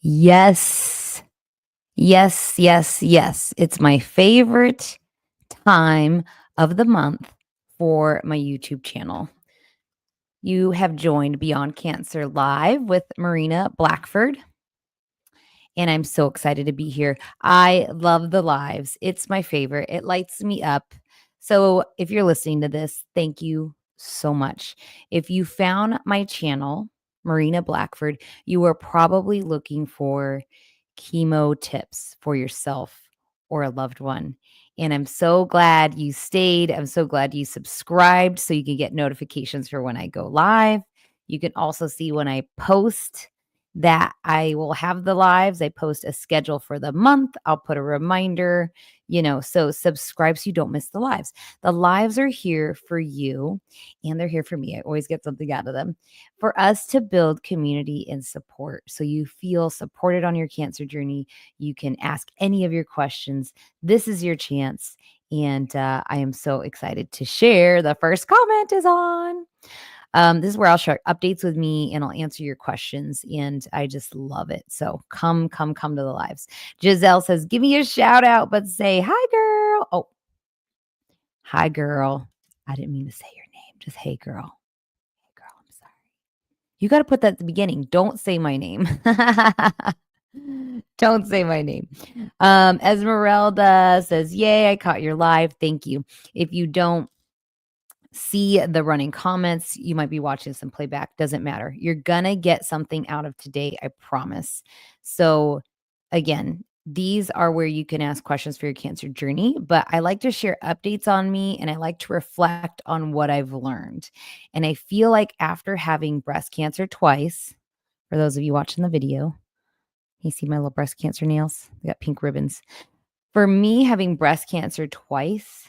Yes. Yes, yes, yes. It's my favorite time of the month for my YouTube channel. You have joined Beyond Cancer Live with Marina Blackford, and I'm so excited to be here. I love the lives. It's my favorite. It lights me up. So, if you're listening to this, thank you so much. If you found my channel, Marina Blackford, you are probably looking for chemo tips for yourself or a loved one. And I'm so glad you stayed. I'm so glad you subscribed so you can get notifications for when I go live. You can also see when I post that I will have the lives. I post a schedule for the month. I'll put a reminder, so subscribe so you don't miss the lives. The lives are here for you and they're here for me. I always get something out of them for us to build community and support. So you feel supported on your cancer journey. You can ask any of your questions. This is your chance. And I am so excited to share. The first comment is on. This is where I'll share updates with me and I'll answer your questions. And I just love it. So come to the lives. Giselle says, give me a shout out, but say, hi, girl. Oh, hi, girl. I didn't mean to say your name. Just, hey, girl. Hey, girl. I'm sorry. You got to put that at the beginning. Don't say my name. Don't say my name. Esmeralda says, yay, I caught your live. Thank you. If you don't see the running comments, you might be watching some playback. Doesn't matter. You're going to get something out of today. I promise. So, again, these are where you can ask questions for your cancer journey, but I like to share updates on me and I like to reflect on what I've learned. And I feel like after having breast cancer twice, for those of you watching the video, you see my little breast cancer nails? They got pink ribbons. For me, having breast cancer twice,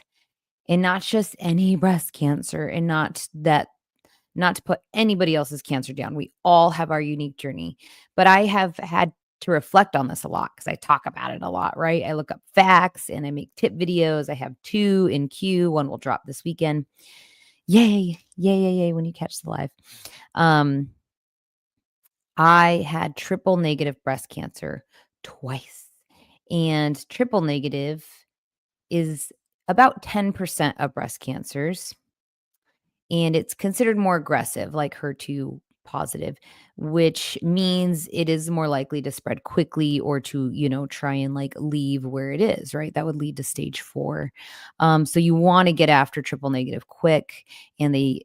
and not just any breast cancer, and not to put anybody else's cancer down. We all have our unique journey. But I have had to reflect on this a lot because I talk about it a lot, right? I look up facts and I make tip videos. I have 2 in queue. One will drop this weekend. Yay, yay, yay, yay when you catch the live. Um, I had triple negative breast cancer twice. And triple negative is about 10% of breast cancers. And it's considered more aggressive, like HER2 positive, which means it is more likely to spread quickly or to, try and like leave where it is, right? That would lead to stage 4. So you want to get after triple negative quick. And they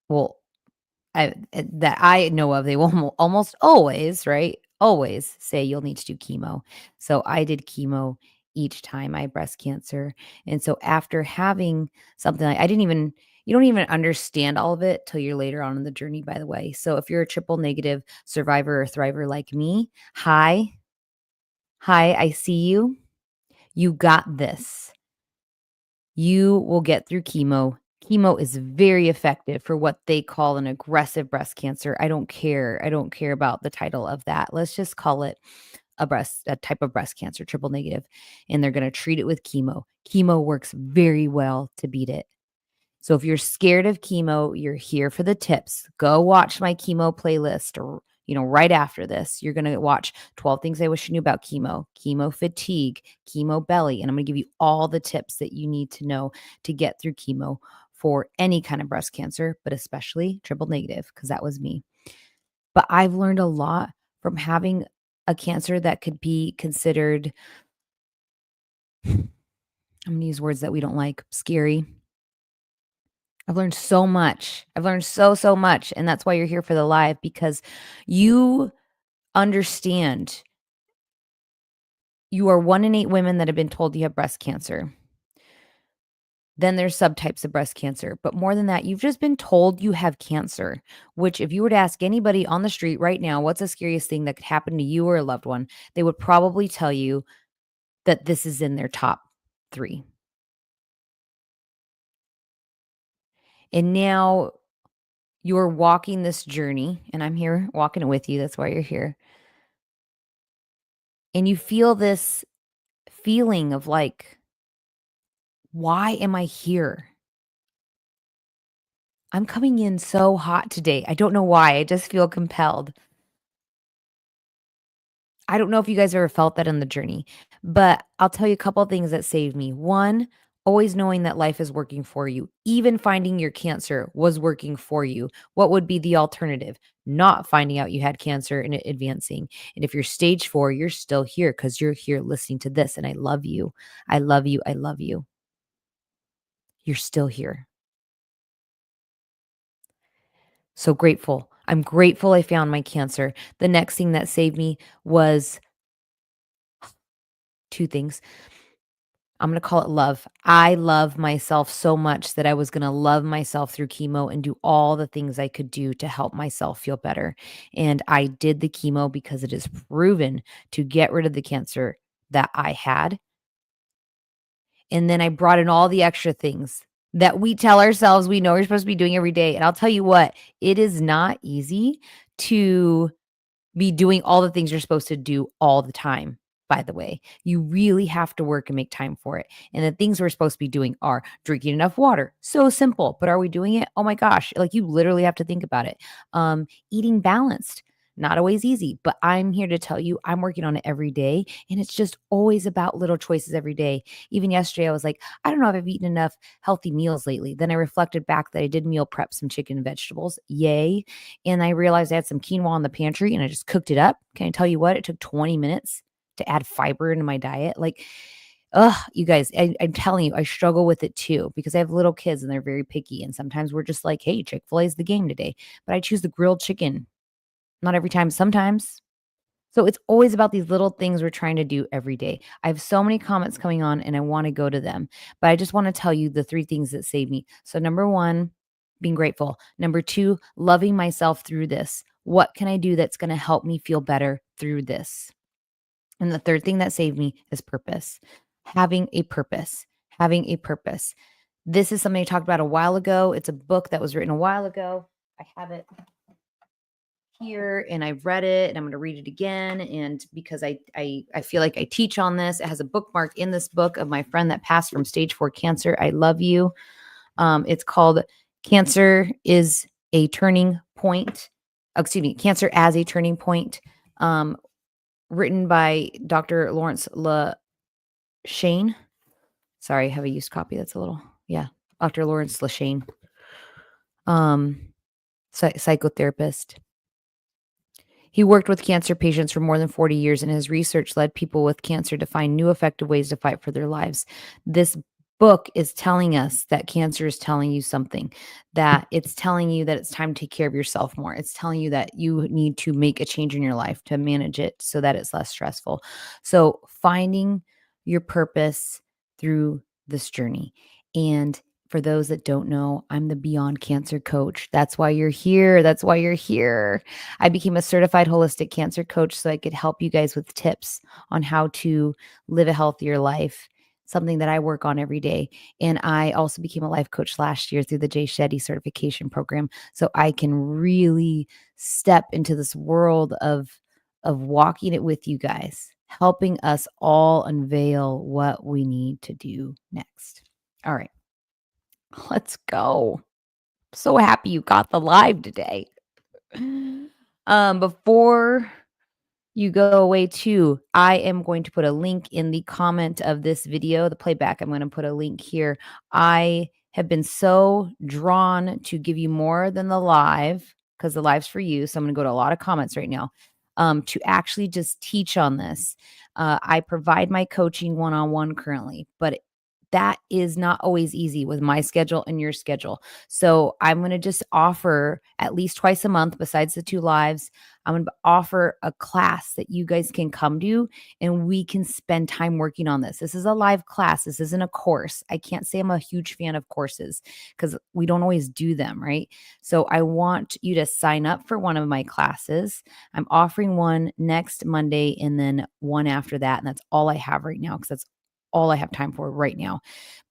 will that I know of, they will almost always, right? Always say you'll need to do chemo. So I did chemo each time I had breast cancer. And so after having something like you don't even understand all of it till you're later on in the journey, by the way. So if you're a triple negative survivor or thriver like me, hi, I see you. You got this. You will get through chemo. Chemo is very effective for what they call an aggressive breast cancer. I don't care. I don't care about the title of that. Let's just call it a type of breast cancer, triple negative, and they're going to treat it with chemo. Chemo works very well to beat it. So if you're scared of chemo, you're here for the tips. Go watch my chemo playlist or right after this. You're going to watch 12 things I wish you knew about chemo fatigue, chemo belly, and I'm going to give you all the tips that you need to know to get through chemo for any kind of breast cancer, but especially triple negative because that was me. But I've learned a lot from having a cancer that could be considered I'm going to use words that we don't like, scary. I've learned so much. I've learned so much. And that's why you're here for the live because you understand you are 1 in 8 women that have been told you have breast cancer. Then there's subtypes of breast cancer. But more than that, you've just been told you have cancer, which if you were to ask anybody on the street right now, what's the scariest thing that could happen to you or a loved one, they would probably tell you that this is in their top 3. And now you're walking this journey, and I'm here walking it with you. That's why you're here. And you feel this feeling of like, why am I here? I'm coming in so hot today. I don't know why. I just feel compelled. I don't know if you guys ever felt that in the journey, but I'll tell you a couple of things that saved me. One, always knowing that life is working for you. Even finding your cancer was working for you. What would be the alternative? Not finding out you had cancer and it advancing. And if you're stage 4, you're still here because you're here listening to this. And I love you. I love you. I love you. You're still here. So grateful. I'm grateful I found my cancer. The next thing that saved me was 2 things. I'm gonna call it love. I love myself so much that I was gonna love myself through chemo and do all the things I could do to help myself feel better. And I did the chemo because it is proven to get rid of the cancer that I had. And then I brought in all the extra things that we tell ourselves we know we're supposed to be doing every day. And I'll tell you what, it is not easy to be doing all the things you're supposed to do all the time, by the way. You really have to work and make time for it. And the things we're supposed to be doing are drinking enough water. So simple, but are we doing it? Oh my gosh, like you literally have to think about it. Eating balanced. Not always easy, but I'm here to tell you I'm working on it every day. And it's just always about little choices every day. Even yesterday, I was like, I don't know if I've eaten enough healthy meals lately. Then I reflected back that I did meal prep some chicken and vegetables. Yay. And I realized I had some quinoa in the pantry and I just cooked it up. Can I tell you what? It took 20 minutes to add fiber into my diet. Like, you guys, I'm telling you, I struggle with it too because I have little kids and they're very picky. And sometimes we're just like, hey, Chick-fil-A is the game today. But I choose the grilled chicken. Not every time, sometimes. So it's always about these little things we're trying to do every day. I have so many comments coming on and I want to go to them, but I just want to tell you the 3 things that saved me. So number 1, being grateful. Number 2, loving myself through this. What can I do that's going to help me feel better through this? And the third thing that saved me is purpose. Having a purpose. Having a purpose. This is something I talked about a while ago. It's a book that was written a while ago. I have it here and I've read it and I'm going to read it again. And because I feel like I teach on this, it has a bookmark in this book of my friend that passed from stage 4 cancer. I love you. It's called Cancer is a Turning Point. Excuse me, Cancer as a Turning Point. Written by Dr. Lawrence LaShane. Sorry, I have a used copy. That's a little, yeah. Dr. Lawrence LaShane. Psychotherapist. He worked with cancer patients for more than 40 years, and his research led people with cancer to find new effective ways to fight for their lives. This book is telling us that cancer is telling you something, that it's telling you that it's time to take care of yourself more. It's telling you that you need to make a change in your life to manage it so that it's less stressful. So finding your purpose through this journey. And for those that don't know, I'm the Beyond Cancer coach. That's why you're here. That's why you're here. I became a certified holistic cancer coach so I could help you guys with tips on how to live a healthier life, something that I work on every day. And I also became a life coach last year through the Jay Shetty certification program. So I can really step into this world of walking it with you guys, helping us all unveil what we need to do next. All right, let's go. So happy you got the live today. Before you go away too, I am going to put a link in the comment of this video, the playback. I'm going to put a link here. I have been so drawn to give you more than the live because the live's for you. So I'm going to go to a lot of comments right now to actually just teach on this. I provide my coaching one-on-one currently, but that is not always easy with my schedule and your schedule. So I'm going to just offer at least twice a month, besides the 2 lives, I'm going to offer a class that you guys can come to and we can spend time working on this. This is a live class. This isn't a course. I can't say I'm a huge fan of courses because we don't always do them, right? So I want you to sign up for one of my classes. I'm offering one next Monday and then one after that. And that's all I have right now because that's all I have time for right now.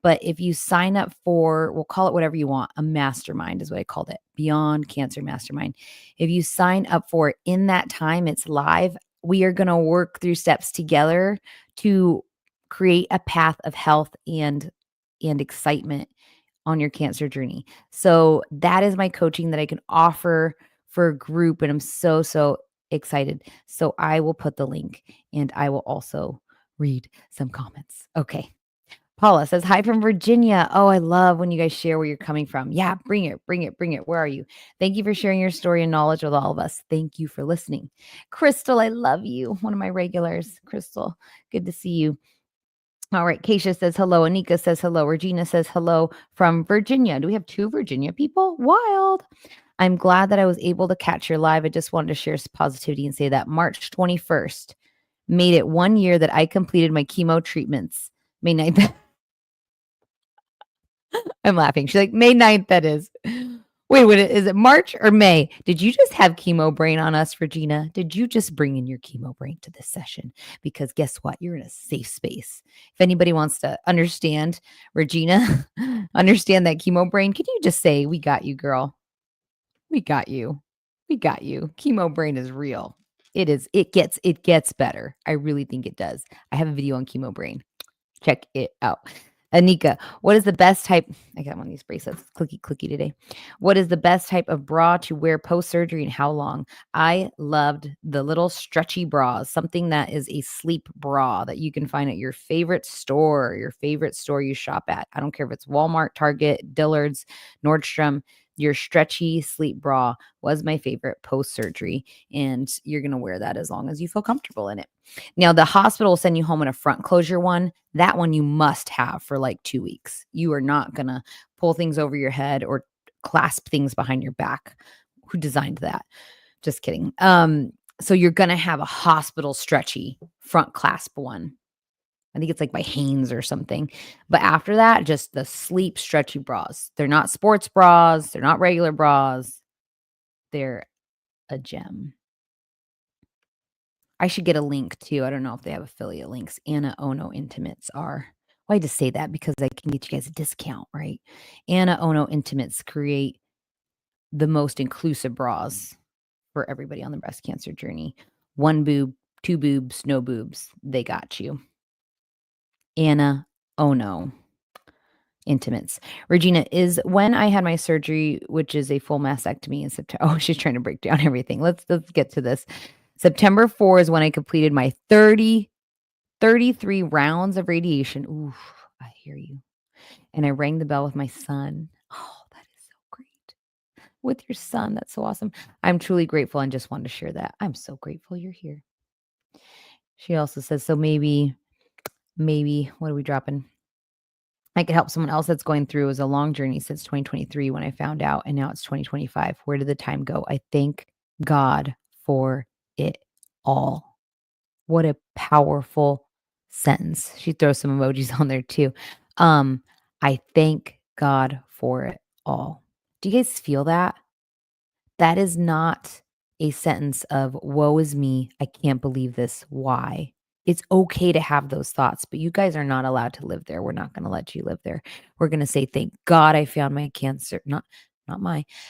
But if you sign up for, we'll call it whatever you want, a mastermind is what I called it, Beyond Cancer Mastermind. If you sign up for it in that time, it's live. We are going to work through steps together to create a path of health and excitement on your cancer journey. So that is my coaching that I can offer for a group. And I'm so excited. So I will put the link and I will also read some comments. Okay. Paula says, hi from Virginia. Oh, I love when you guys share where you're coming from. Yeah, bring it, bring it, bring it. Where are you? Thank you for sharing your story and knowledge with all of us. Thank you for listening. Crystal, I love you. One of my regulars. Crystal, good to see you. All right. Keisha says hello. Anika says hello. Regina says hello from Virginia. Do we have 2 Virginia people? Wild. I'm glad that I was able to catch your live. I just wanted to share some positivity and say that March 21st made it 1 year that I completed my chemo treatments. May 9th. I'm laughing. She's like, May 9th, that is. Wait, is it March or May? Did you just have chemo brain on us, Regina? Did you just bring in your chemo brain to this session? Because guess what? You're in a safe space. If anybody wants to understand, Regina, understand that chemo brain, can you just say, we got you, girl? We got you. We got you. Chemo brain is real. It is. It gets better. I really think it does. I have a video on chemo brain. Check it out. Anika, what is the best type? I got one of these bracelets. Clicky today. What is the best type of bra to wear post-surgery and how long? I loved the little stretchy bras, something that is a sleep bra that you can find at your favorite store you shop at. I don't care if it's Walmart, Target, Dillard's, Nordstrom. Your stretchy sleep bra was my favorite post-surgery, and you're going to wear that as long as you feel comfortable in it. Now, the hospital will send you home in a front closure one. That one you must have for like 2 weeks. You are not going to pull things over your head or clasp things behind your back. Who designed that? Just kidding. So you're going to have a hospital stretchy front clasp one. I think it's like by Hanes or something. But after that, just the sleep stretchy bras. They're not sports bras. They're not regular bras. They're a gem. I should get a link too. I don't know if they have affiliate links. Anna Ono Intimates are. Well, I just say that because I can get you guys a discount, right? Anna Ono Intimates create the most inclusive bras for everybody on the breast cancer journey. 1 boob, 2 boobs, no boobs. They got you. Anna Ono Intimates. Regina, is when I had my surgery, which is a full mastectomy in September. Oh, she's trying to break down everything. Let's get to this. September 4 is when I completed my 33 rounds of radiation. Ooh, I hear you. And I rang the bell with my son. Oh, that is so great. With your son. That's so awesome. I'm truly grateful and just wanted to share that. I'm so grateful you're here. She also says, so maybe, what are we dropping? I could help someone else that's going through is a long journey since 2023 when I found out, and now it's 2025. Where did the time go? I thank God for it all. What a powerful sentence. She throws some emojis on there too. I thank God for it all. Do you guys feel that? That is not a sentence of woe is me. I can't believe this. Why? It's okay to have those thoughts, but you guys are not allowed to live there. We're not going to let you live there. We're going to say, thank God I found my cancer.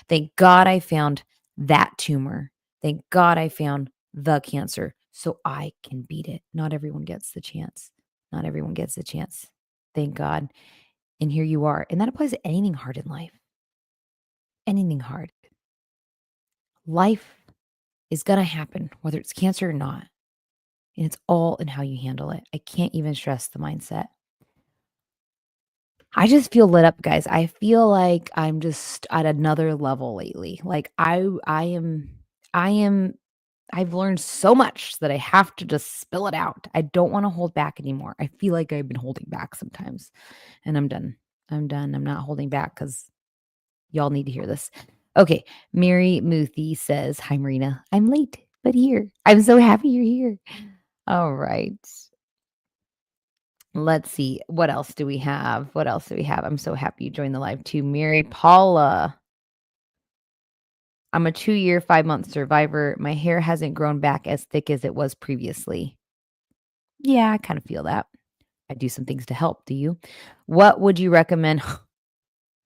Thank God I found that tumor. Thank God I found the cancer so I can beat it. Not everyone gets the chance. Not everyone gets the chance. Thank God. And here you are. And that applies to anything hard in life. Anything hard. Life is going to happen, whether it's cancer or not. And it's all in how you handle it. I can't even stress the mindset. I just feel lit up, guys. I feel like I'm just at another level lately. Like I've learned so much that I have to just spill it out. I don't want to hold back anymore. I feel like I've been holding back sometimes. And I'm done. I'm not holding back because y'all need to hear this. Okay. Mary Muthi says, hi, Marina. I'm late, but here. I'm so happy you're here. All right. Let's see. What else do we have? I'm so happy you joined the live too. Mary Paula. I'm a 2-year, 5-month survivor. My hair hasn't grown back as thick as it was previously. Yeah, I kind of feel that. I do some things to help. Do you? What would you recommend?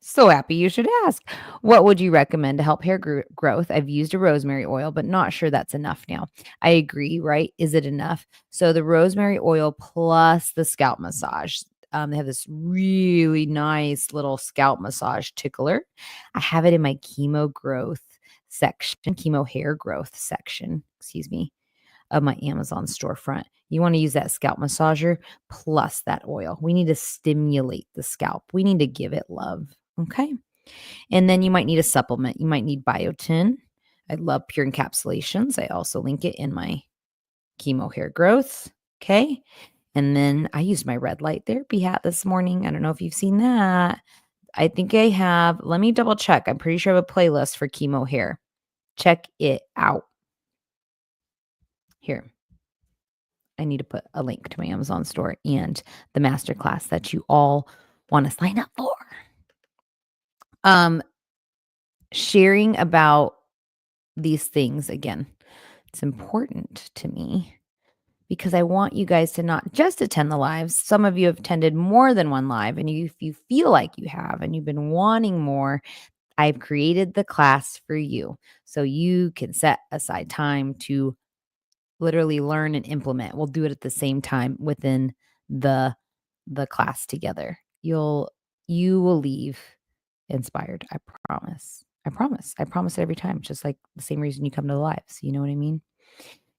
So happy you should ask. What would you recommend to help hair growth? I've used a rosemary oil, but not sure that's enough now. I agree, right? Is it enough? So the rosemary oil plus the scalp massage. They have this really nice little scalp massage tickler. I have it in my chemo growth section, chemo hair growth section, excuse me, of my Amazon storefront. You want to use that scalp massager plus that oil. We need to stimulate the scalp. We need to give it love. Okay. And then you might need a supplement. You might need biotin. I love pure encapsulations. I also link it in my chemo hair growth. Okay. And then I used my red light therapy hat this morning. I don't know if you've seen that. I think I have. Let me double check. I'm pretty sure I have a playlist for chemo hair. Check it out. Here. I need to put a link to my Amazon store and the masterclass that you all want to sign up for. Sharing about these things again, it's important to me because I want you guys to not just attend the lives. Some of you have attended more than one live, and if you feel like you have and you've been wanting more, I've created the class for you so you can set aside time to literally learn and implement. We'll do it at the same time within the class together. You will leave inspired. I promise. I promise. I promise it every time. Just like the same reason you come to the lives. You know what I mean?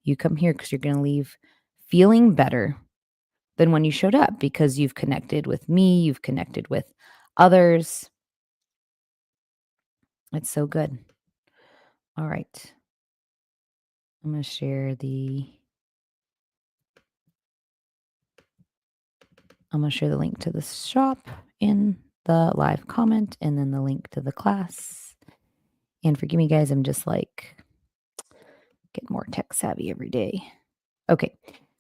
You come here because you're going to leave feeling better than when you showed up because you've connected with me. You've connected with others. It's so good. All right. I'm going to share the link to the shop in the live comment and then the link to the class. And forgive me, guys, I'm just like getting more tech savvy every day. Okay.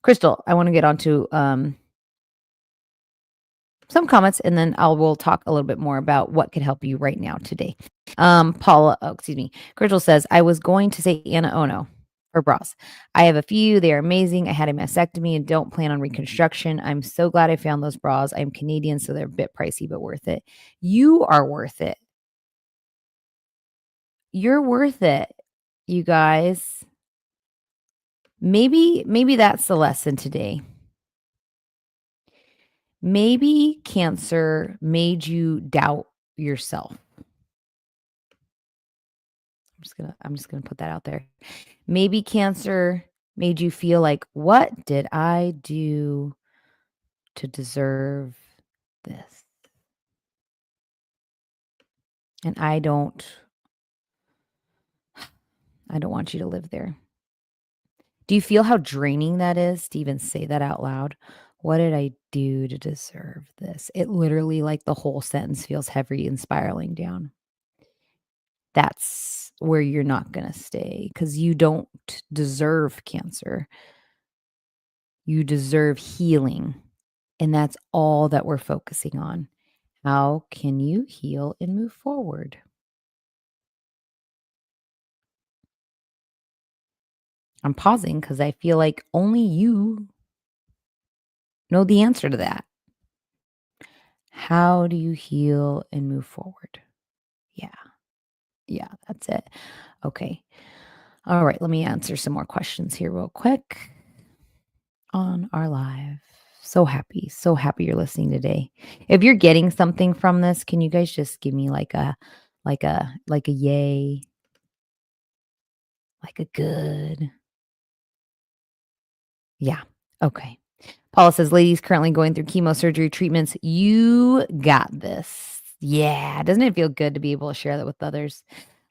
Crystal, I want to get on to some comments and then we'll talk a little bit more about what could help you right now today. Crystal says, I was going to say Anna Ono for bras. I have a few. They are amazing. I had a mastectomy and don't plan on reconstruction. I'm so glad I found those bras. I'm Canadian, so they're a bit pricey, but worth it. You are worth it. You're worth it, you guys. Maybe that's the lesson today. Maybe cancer made you doubt yourself. I'm just gonna put that out there. Maybe cancer made you feel like, what did I do to deserve this? And I don't want you to live there. Do you feel how draining that is to even say that out loud? What did I do to deserve this? It literally, like the whole sentence feels heavy and spiraling down. That's where you're not going to stay because you don't deserve cancer. You deserve healing. And that's all that we're focusing on. How can you heal and move forward? I'm pausing because I feel like only you know the answer to that. How do you heal and move forward? Yeah, that's it. Okay. All right, let me answer some more questions here real quick on our live. So happy you're listening today. If you're getting something from this, can you guys just give me like a yay? Like a good. Yeah. Okay. Paula says, ladies currently going through chemo surgery treatments. You got this. Yeah. Doesn't it feel good to be able to share that with others?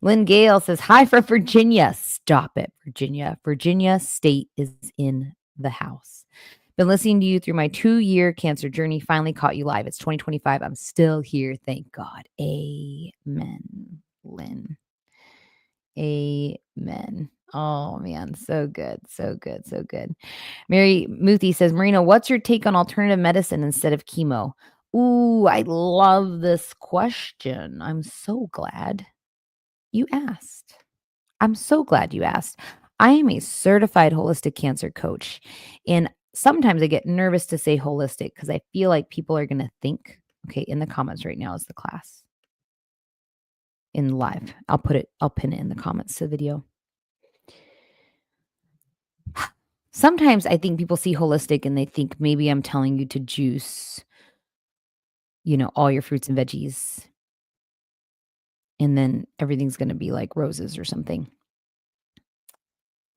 Lynn Gale says, hi from Virginia. Stop it, Virginia. Virginia State is in the house. Been listening to you through my 2-year cancer journey. Finally caught you live. It's 2025. I'm still here. Thank God. Amen, Lynn. Amen. Oh, man. So good. So good. So good. Mary Muthi says, Marina, what's your take on alternative medicine instead of chemo? Ooh, I love this question. I'm so glad you asked. I'm so glad you asked. I am a certified holistic cancer coach. And sometimes I get nervous to say holistic because I feel like people are going to think, okay, in the comments right now is the class. In live. I'll pin it in the comments to the video. Sometimes I think people see holistic and they think maybe I'm telling you to juice, all your fruits and veggies and then everything's gonna be like roses or something.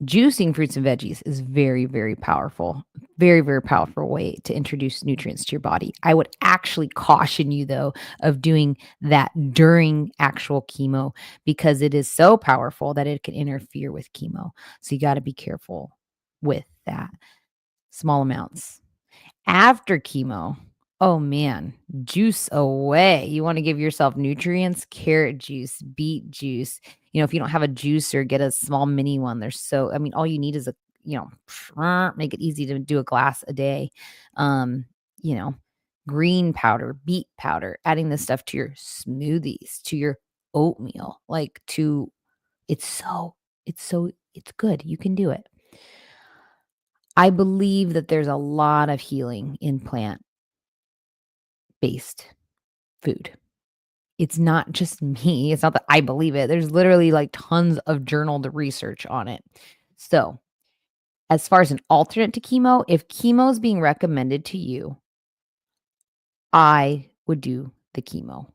Juicing fruits and veggies is very, very powerful. Very, very powerful way to introduce nutrients to your body. I would actually caution you, though, of doing that during actual chemo because it is so powerful that it can interfere with chemo. So you gotta be careful with that. Small amounts. After chemo, oh man, juice away. You wanna give yourself nutrients, carrot juice, beet juice. If you don't have a juicer, get a small mini one. All you need is make it easy to do a glass a day. Um, you know, green powder, beet powder, adding this stuff to your smoothies, to your oatmeal, like to it's good. You can do it. I believe that there's a lot of healing in plant-based food. It's not just me. It's not that I believe it. There's literally like tons of journaled research on it. So, as far as an alternate to chemo, if chemo is being recommended to you, I would do the chemo.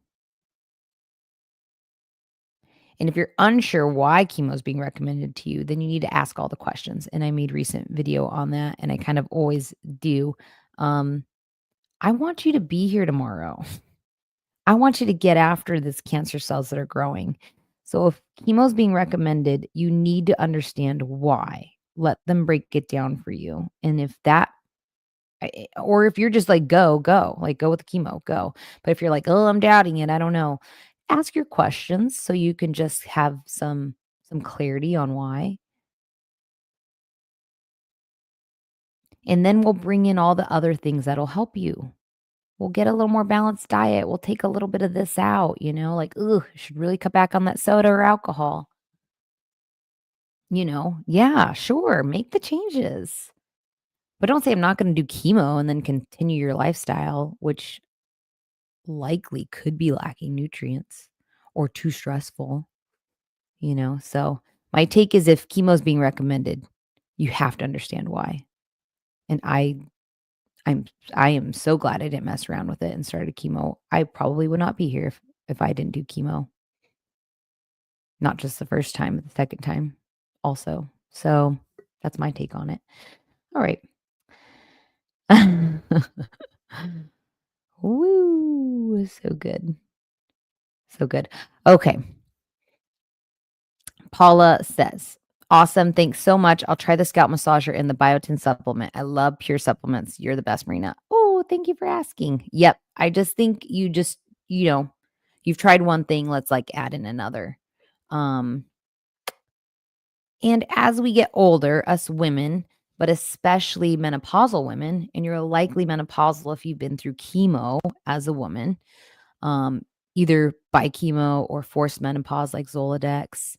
And if you're unsure why chemo is being recommended to you, then you need to ask all the questions. And I made recent video on that, and I kind of always do. Um, I want you to be here tomorrow. I want you to get after these cancer cells that are growing. So if chemo is being recommended, you need to understand why. Let them break it down for you. And if that or if you're just like go, like go with the chemo, go. But if you're like, "Oh, I'm doubting it. I don't know." Ask your questions so you can just have some clarity on why. And then we'll bring in all the other things that'll help you. We'll get a little more balanced diet. We'll take a little bit of this out, like, "Ooh, should really cut back on that soda or alcohol." Yeah, sure, make the changes. But don't say, "I'm not gonna do chemo," and then continue your lifestyle, which likely could be lacking nutrients or too stressful. So, my take is if chemo is being recommended, you have to understand why. And I'm I am so glad I didn't mess around with it and started chemo. I probably would not be here if I didn't do chemo. Not just the first time, but the second time also. So, that's my take on it. All right. Woo, so good. So good. Okay. Paula says, "Awesome. Thanks so much. I'll try the scalp massager and the biotin supplement. I love pure supplements. You're the best, Marina." Oh, thank you for asking. Yep. I just think you know, you've tried one thing, let's like add in another. Um, and as we get older, us women, but especially menopausal women, and you're likely menopausal if you've been through chemo as a woman, um, either by chemo or forced menopause like Zoladex,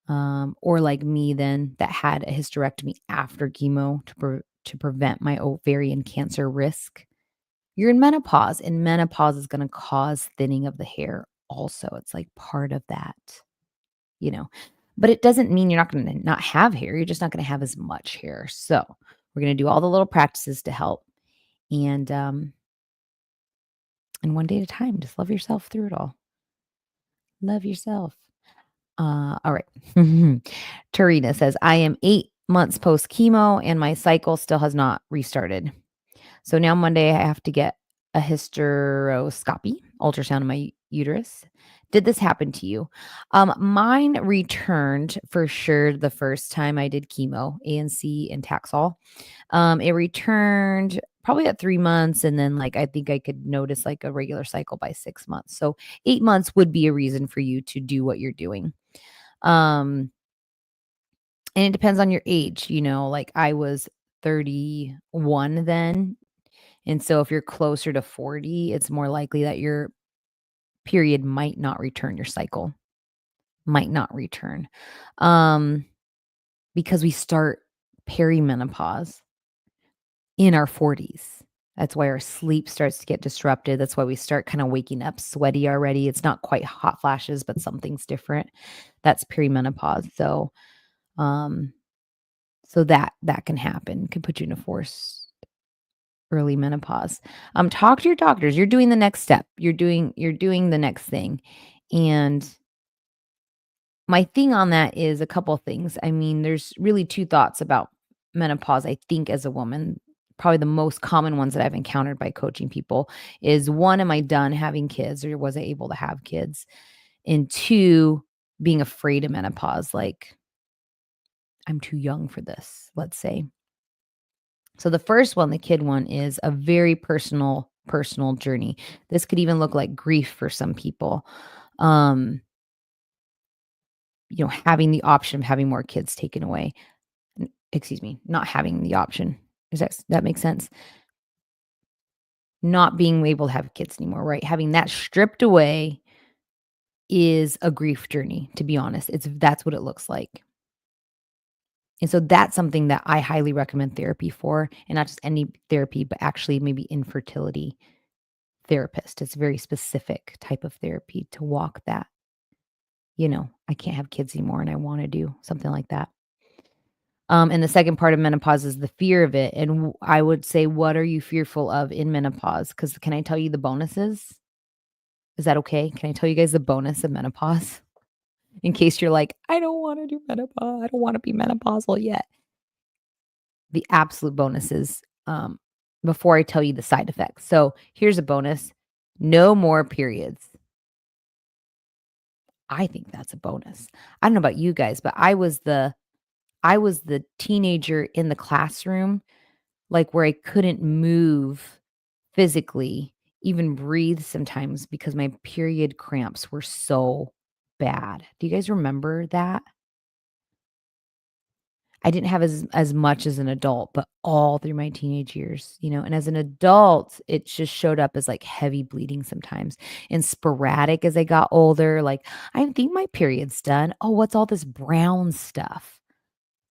or like me then that had a hysterectomy after chemo to prevent my ovarian cancer risk. You're in menopause, and menopause is going to cause thinning of the hair. Also, it's like part of that, you know. But it doesn't mean you're not going to not have hair. You're just not going to have as much hair. So we're going to do all the little practices to help, and one day at a time. Just love yourself through it all. Love yourself. All right. Tarina says, "I am 8 months post chemo and my cycle still has not restarted. So now Monday I have to get a hysteroscopy, ultrasound of my uterus. Did this happen to you?" Mine returned for sure the first time I did chemo, ANC and Taxol. It returned probably at 3 months. And then like, I think I could notice like a regular cycle by 6 months. So 8 months would be a reason for you to do what you're doing. Um, and it depends on your age, like I was 31 then. And so if you're closer to 40, it's more likely that your period might not return, your cycle might not return. Um, because we start perimenopause in our 40s. That's why our sleep starts to get disrupted. That's why we start kind of waking up sweaty already. It's not quite hot flashes, but something's different. That's perimenopause. Um, So that can happen, can put you in a forced early menopause. Talk to your doctors. You're doing the next step. You're doing the next thing. And My thing on that is a couple things. I mean, there's really 2 thoughts about menopause, I think, as a woman. Probably the most common ones that I've encountered by coaching people is, 1, am I done having kids or was I able to have kids? And 2, being afraid of menopause, like, I'm too young for this, let's say. So the first one, the kid one, is a very personal journey. This could even look like grief for some people. Um, having the option of having more kids taken away. Excuse me, not having the option. Does that make sense? Not being able to have kids anymore, right? Having that stripped away is a grief journey, to be honest. That's what it looks like. And so that's something that I highly recommend therapy for, and not just any therapy, but actually maybe infertility therapist. It's a very specific type of therapy to walk that, I can't have kids anymore and I want to do something like that. And the second part of menopause is the fear of it. And I would say, what are you fearful of in menopause? Because can I tell you the bonuses? Is that okay? Can I tell you guys the bonus of menopause? In case you're like, I don't want to do menopause. I don't want to be menopausal yet. The absolute bonuses, before I tell you the side effects. So here's a bonus: no more periods. I think that's a bonus. I don't know about you guys, but I was the teenager in the classroom, like, where I couldn't move physically, even breathe sometimes because my period cramps were so bad. Do you guys remember that? I didn't have as much as an adult, but all through my teenage years, and as an adult, it just showed up as, like, heavy bleeding sometimes and sporadic as I got older, like, "I think my period's done. Oh, what's all this brown stuff?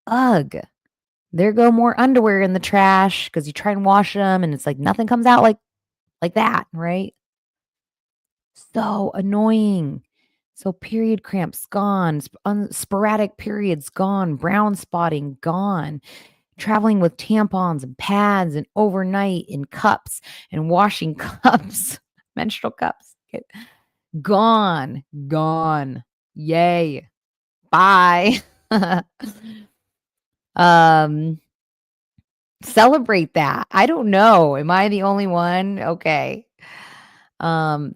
Ugh." There go more underwear in the trash because you try and wash them, and it's like nothing comes out like that, right? So annoying. So period cramps gone, sporadic periods gone, brown spotting gone, traveling with tampons and pads and overnight in cups and washing cups, menstrual cups, gone, gone. Yay. Bye. um Celebrate that. I don't know. Am I the only one? Okay. Um,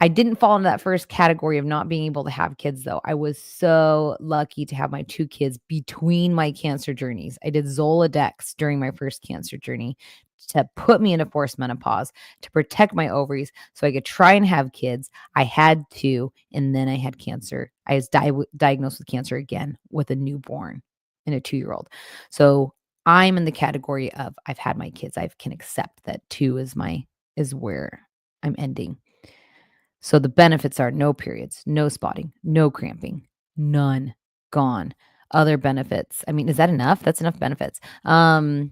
I didn't fall into that first category of not being able to have kids, though. I was so lucky to have my 2 kids between my cancer journeys. I did Zoladex during my first cancer journey to put me into forced menopause, to protect my ovaries so I could try and have kids. I had to, and then I had cancer. I was diagnosed with cancer again with a newborn and a 2-year-old. So I'm in the category of I've had my kids. I can accept that 2 is where I'm ending. So the benefits are no periods, no spotting, no cramping, none, gone. Other benefits, I mean, is that enough? That's enough benefits. How's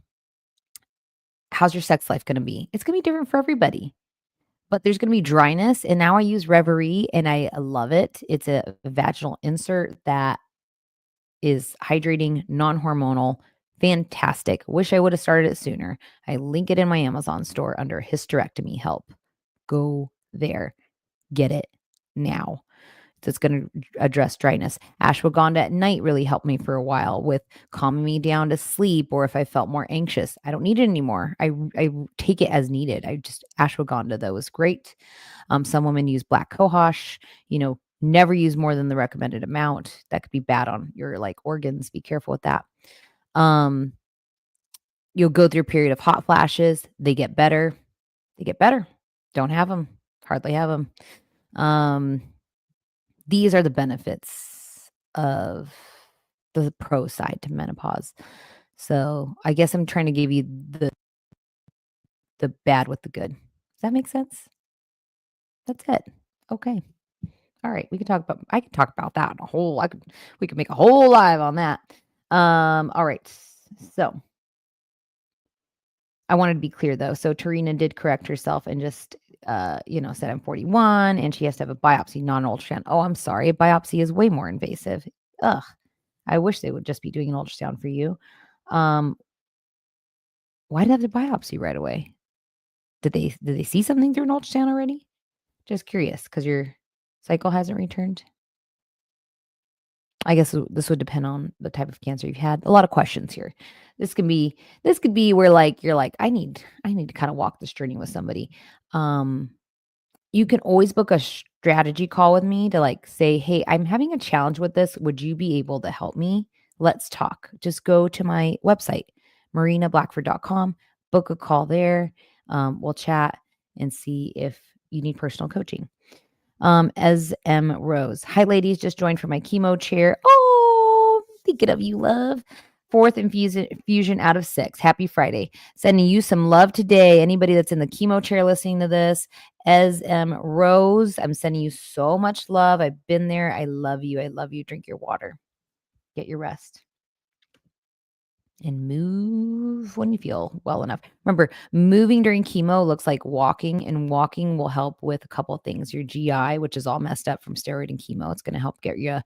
your sex life gonna be? It's gonna be different for everybody, but there's gonna be dryness, and now I use Reverie, and I love it. It's a vaginal insert that is hydrating, non-hormonal, fantastic. Wish I would have started it sooner. I link it in my Amazon store under hysterectomy help. Go there. Get it now. So it's gonna address dryness. Ashwagandha at night really helped me for a while with calming me down to sleep, or if I felt more anxious. I don't need it anymore. I take it as needed. I just ashwagandha, though, is great. Some women use black cohosh, never use more than the recommended amount. That could be bad on your, like, organs. Be careful with that. Um, you'll go through a period of hot flashes. They get better. They get better. Don't have them. Hardly have them. These are the benefits of the pro side to menopause. So, I guess I'm trying to give you the bad with the good. Does that make sense? That's it. Okay. All right. I can talk about that we could make a whole live on that. All right. So, I wanted to be clear though. So Tarina did correct herself and just said I'm 41 and she has to have a biopsy, not an ultrasound. Oh, I'm sorry. A biopsy is way more invasive. Ugh. I wish they would just be doing an ultrasound for you. Um, why did they have the biopsy right away? Did they see something through an ultrasound already? Just curious, because your cycle hasn't returned. I guess this would depend on the type of cancer you've had. A lot of questions here. This can be this could be where, like, you're like, I need to kinda walk this journey with somebody. Um, you can always book a strategy call with me to, like, say, "Hey, I'm having a challenge with this. Would you be able to help me? Let's talk." Just go to my website, marinablackford.com, book a call there. We'll chat and see if you need personal coaching. As M. Rose. Hi, ladies. Just joined for my chemo chair. Oh, thinking of you, love. Fourth infusion out of 6. Happy Friday. Sending you some love today. Anybody that's in the chemo chair listening to this, as M. Rose, I'm sending you so much love. I've been there. I love you. I love you. Drink your water. Get your rest and move when you feel well enough. Remember, moving during chemo looks like walking, and walking will help with a couple of things. Your GI, which is all messed up from steroid and chemo, it's going to help get you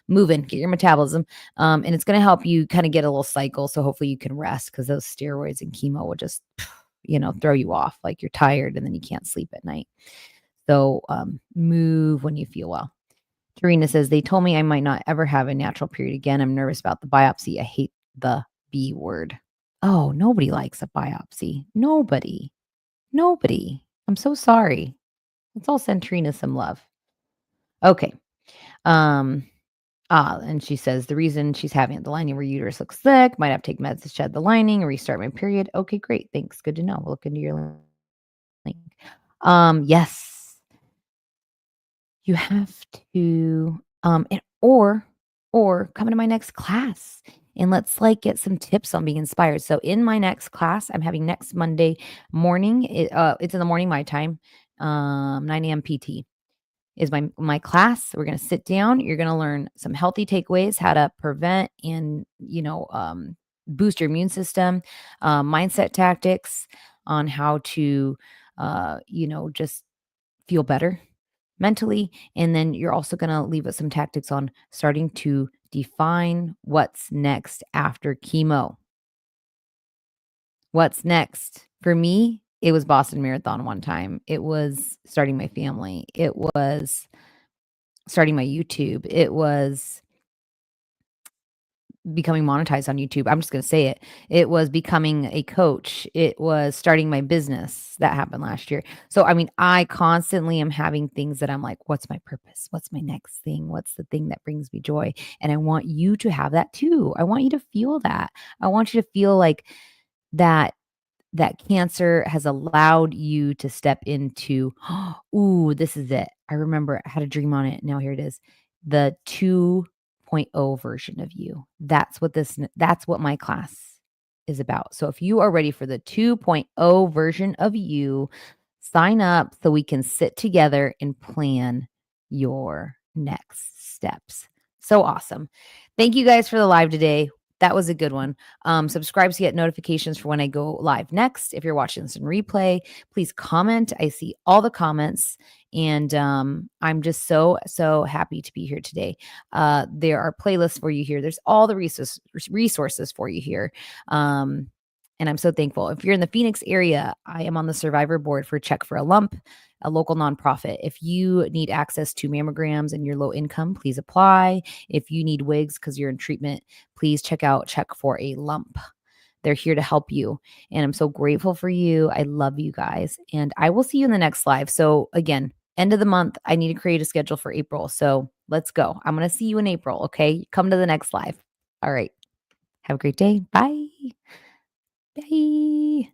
moving, get your metabolism, and it's going to help you kind of get a little cycle. So hopefully you can rest because those steroids and chemo will just throw you off, like you're tired and then you can't sleep at night. So move when you feel well. Tarina says, they told me I might not ever have a natural period again. I'm nervous about the biopsy. I hate the B word. Oh, nobody likes a biopsy. Nobody. Nobody. I'm so sorry. Let's all send Tarina some love. Okay. Um, and she says the reason she's having it, the lining of her uterus looks thick, might have to take meds to shed the lining, restart my period. Okay, great. Thanks. Good to know. We'll look into your link. Yes. You have to, or come into my next class and let's like get some tips on being inspired. So in my next class, I'm having next Monday morning. It's in the morning my time, 9 a.m. PT is my class. We're gonna sit down. You're gonna learn some healthy takeaways, how to prevent and boost your immune system, mindset tactics on how to just feel better mentally. And then you're also going to leave us some tactics on starting to define what's next after chemo. What's next? For me, it was Boston Marathon one time. It was starting my family. It was starting my YouTube. It was becoming monetized on YouTube. I'm just going to say it. It was becoming a coach. It was starting my business. That happened last year. So, I mean, I constantly am having things that I'm like, what's my purpose? What's my next thing? What's the thing that brings me joy? And I want you to have that too. I want you to feel that. I want you to feel like that cancer has allowed you to step into, ooh, this is it. I remember I had a dream on it. Now here it is. The 2.0 version of you. That's what my class is about. So if you are ready for the 2.0 version of you, sign up so we can sit together and plan your next steps. So awesome. Thank you guys for the live today. That was a good one. Subscribe to get notifications for when I go live next. If you're watching this in replay, please comment. I see all the comments, and I'm just so happy to be here today. There are playlists for you here. There's all the resources for you here. And I'm so thankful. If you're in the Phoenix area, I am on the survivor board for Check for a Lump, a local nonprofit. If you need access to mammograms and you're low income, please apply. If you need wigs because you're in treatment, please check out Check for a Lump. They're here to help you. And I'm so grateful for you. I love you guys. And I will see you in the next live. So again, end of the month, I need to create a schedule for April. So let's go. I'm going to see you in April. Okay. Come to the next live. All right. Have a great day. Bye. Bye.